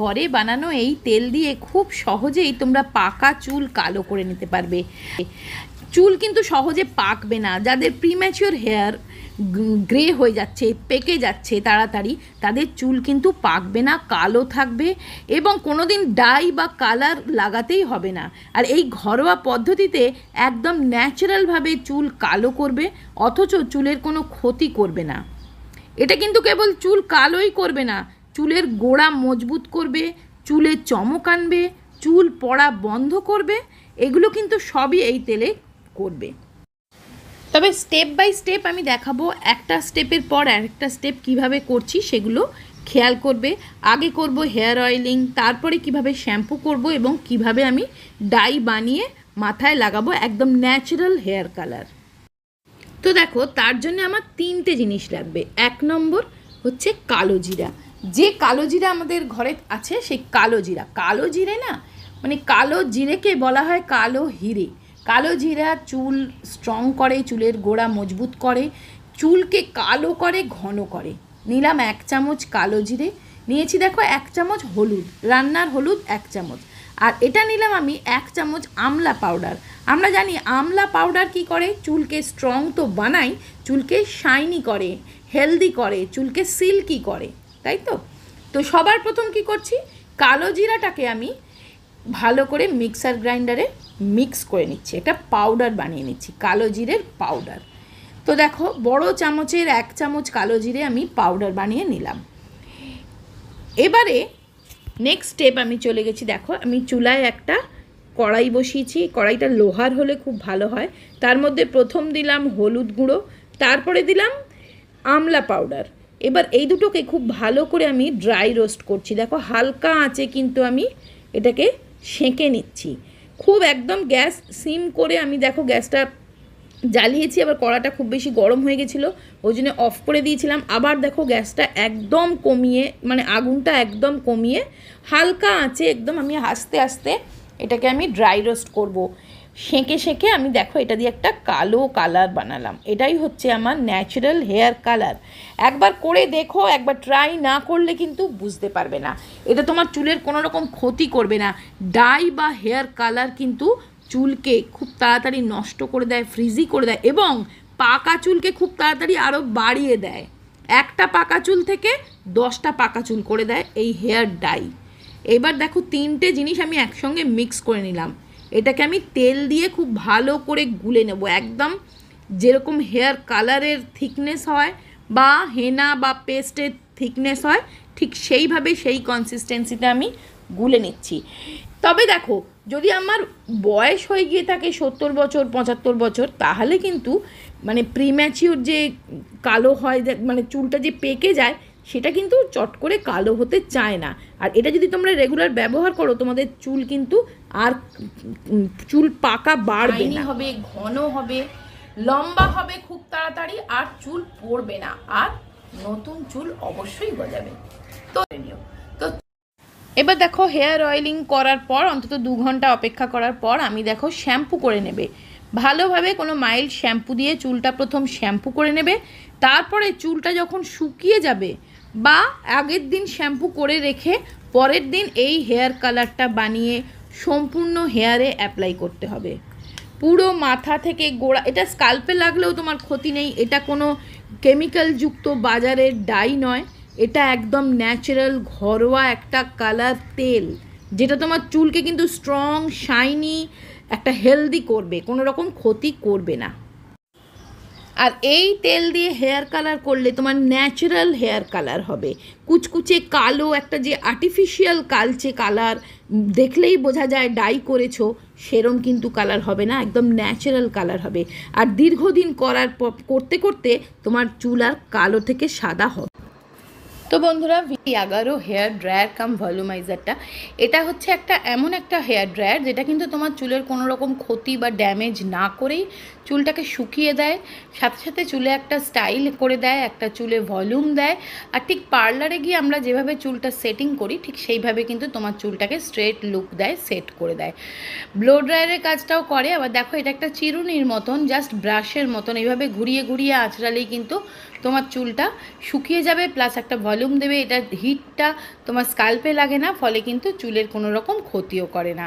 ঘরে বানানো এই তেল দিয়ে খুব সহজেই তোমরা পাকা চুল কালো করে নিতে পারবে। চুল কিন্তু সহজে পাকবে না। যাদের প্রিম্যাচিওর হেয়ার গ্রে হয়ে যাচ্ছে, পেকে যাচ্ছে তাড়াতাড়ি, তাদের চুল কিন্তু পাকবে না, কালো থাকবে এবং কোনো দিন ডাই বা কালার লাগাতেই হবে না। আর এই ঘরোয়া পদ্ধতিতে একদম ন্যাচারালভাবে চুল কালো করবে, অথচ চুলের কোনো ক্ষতি করবে না। এটা কিন্তু কেবল চুল কালোই করবে না, চুলের গোড়া মজবুত করবে, চুলে চমক আনবে, চুল পড়া বন্ধ করবে। এগুলো কিন্তু সবই এই তেলে করবে। তবে স্টেপ বাই স্টেপ আমি দেখাবো, একটা স্টেপের পর আরেকটা স্টেপ কিভাবে করছি সেগুলো খেয়াল করবে। আগে করব হেয়ার অয়েলিং, তারপরে কিভাবে শ্যাম্পু করব এবং কিভাবে আমি ডাই বানিয়ে মাথায় লাগাবো একদম ন্যাচারাল হেয়ার কালার। তো দেখো, তার জন্য আমার 3টে জিনিস লাগবে। 1 নম্বর হচ্ছে কালো জিরা। যে কালো জিরা আমাদের ঘরে আছে সেই কালো জিরা, কালো জিরে না, মানে কালো জিরেকে বলা হয় কালো হিরে। কালো জিরা চুল স্ট্রং করে, চুলের গোড়া মজবুত করে, চুলকে কালো করে, ঘন করে। নিলাম 1 চামচ কালো জিরে, নিয়েছি দেখো 1 চামচ হলুদ, রান্নার হলুদ 1 চামচ, আর এটা নিলাম আমি 1 চামচ আমলা পাউডার। আমরা জানি আমলা পাউডার কি করে, চুলকে স্ট্রং তো বানায়, চুলকে শাইনি করে, হেলদি করে, চুলকে সিল্কি করে, তাই তো। তো সবার প্রথম কি করছি, কালো জিরাটাকে আমি ভালো করে মিক্সার গ্রাইন্ডারে মিক্স করে নিচ্ছি, এটা পাউডার বানিয়ে নিচ্ছি, কালো জিরের পাউডার। তো দেখো, বড় চামচের 1 চামচ কালো জিরে আমি পাউডার বানিয়ে নিলাম। এবারে নেক্সট স্টেপ আমি চলে গেছি। দেখো, আমি চুলায় একটা কড়াই বসিয়েছি, কড়াইটা লোহার হলে খুব ভালো হয়। তার মধ্যে প্রথম দিলাম হলুদ গুঁড়ো, তারপরে দিলাম আমলা পাউডার। এবার এই দুটোকে খুব ভালো করে আমি ড্রাই রোস্ট করছি। দেখো, হালকা আঁচে কিন্তু আমি এটাকে সেঁকে নিচ্ছি, খুব একদম গ্যাস সিম করে। আমি দেখো গ্যাসটা জ্বালিয়েছি, আবার কড়াটা খুব বেশি গরম হয়ে গেছিলো, ওই জন্য অফ করে দিয়েছিলাম। আবার দেখো গ্যাসটা একদম কমিয়ে, মানে আগুনটা একদম কমিয়ে হালকা আঁচে একদম আমি আস্তে আস্তে এটাকে আমি ড্রাই রোস্ট করব। সেঁকে সেঁকে আমি দেখো এটা দিয়ে একটা কালো কালার বানালাম। এটাই হচ্ছে আমার ন্যাচারাল হেয়ার কালার। একবার করে দেখো, একবার ট্রাই না করলে কিন্তু বুঝতে পারবে না। এটা তোমার চুলের কোনো রকম ক্ষতি করবে না। ডাই বা হেয়ার কালার কিন্তু চুলকে খুব তাড়াতাড়ি নষ্ট করে দেয়, ফ্রিজি করে দেয় এবং পাকা চুলকে খুব তাড়াতাড়ি আরও বাড়িয়ে দেয়। একটা পাকা চুল থেকে 10টা পাকা চুল করে দেয় এই হেয়ার ডাই। এবার দেখো 3টে জিনিস আমি একসঙ্গে মিক্স করে নিলাম। এটাকে আমি তেল দিয়ে খুব ভালো করে গুলে নেব, একদম যেরকম হেয়ার কালারের থিকনেস হয় বা হেনা বা পেস্টের থিকনেস হয়, ঠিক সেইভাবে সেই কনসিস্টেন্সিতে আমি গুলে নিচ্ছি। তবে দেখো, যদি আমার বয়স হয়ে গিয়ে থাকে 70 বছর 75 বছর, তাহলে কিন্তু মানে প্রিম্যাচিওর যে কালো হয়, মানে চুলটা যে পেকে যায়, সেটা কিন্তু চট করে কালো হতে চায় না। আর এটা যদি তোমরা রেগুলার ব্যবহার করো, তোমাদের চুল কিন্তু আর চুল পাকা বাড়বে না, হবে ঘন হবে, লম্বা হবে খুব তাড়াতাড়ি, আর চুল পড়বে না, আর নতুন চুল অবশ্যই গজাবে। তো এবার দেখো, হেয়ার অয়েলিং করার পর অন্তত 2 ঘন্টা অপেক্ষা করার পর আমি দেখো শ্যাম্পু করে নেবে ভালোভাবে। কোনো মাইল্ড শ্যাম্পু দিয়ে চুলটা প্রথম শ্যাম্পু করে নেবে, তারপরে চুলটা যখন শুকিয়ে যাবে বা আগের দিন শ্যাম্পু করে রেখে পরের দিন এই হেয়ার কালারটা বানিয়ে সম্পূর্ণ হেয়ারে অ্যাপ্লাই করতে হবে, পুরো মাথা থেকে গোড়া। এটা স্কাল্পে লাগলেও তোমার ক্ষতি নেই, এটা কোনো কেমিক্যালযুক্ত বাজারের ডাই নয়, এটা একদম ন্যাচারাল ঘরোয়া একটা কালার তেল, যেটা তোমার চুলকে কিন্তু স্ট্রং, শাইনি, একটা হেলদি করবে, কোনো রকম ক্ষতি করবে না। আর এই তেল দিয়ে হেয়ার কালার করলে তোমার ন্যাচারাল হেয়ার কালার হবে। কুচকুচে কালো একটা যে আর্টিফিশিয়াল কালচে কালার দেখলেই বোঝা যায় ডাই করেছো, সেরম কিন্তু কালার হবে না, একদম ন্যাচারাল কালার হবে। আর দীর্ঘদিন করতে করতে তোমার চুল আর কালো থেকে সাদা হবে। তো বন্ধুরা, V11 হেয়ার ড্রায়ার কাম ভলিউমাইজারটা, এটা হচ্ছে এমন একটা হেয়ার ড্রায়ার যেটা কিন্তু তোমার চুলের কোনো রকম ক্ষতি বা ড্যামেজ না করেই চুলটাকে শুকিয়ে দেয়, সাথে সাথে চুলে একটা স্টাইল করে দেয়, একটা চুলে ভলিউম দেয়। আর ঠিক পার্লারে গিয়ে আমরা যেভাবে চুলটা সেটিং করি ঠিক সেইভাবে কিন্তু তোমার চুলটাকে স্ট্রেট লুক দেয়, সেট করে দেয়। ব্লো ড্রায়ারের কাজটাও করে। আবার দেখো এটা একটা চিরুনির মতন, জাস্ট ব্রাশের মতন এইভাবে ঘুরিয়ে ঘুরিয়ে আঁচড়ালেই কিন্তু তোমার চুলটা শুকিয়ে যাবে, প্লাস একটা ভলিউম দেবে। এটা হিটটা তোমার স্কাল্পে লাগে না, ফলে কিন্তু চুলের কোনো রকম ক্ষতিও করে না।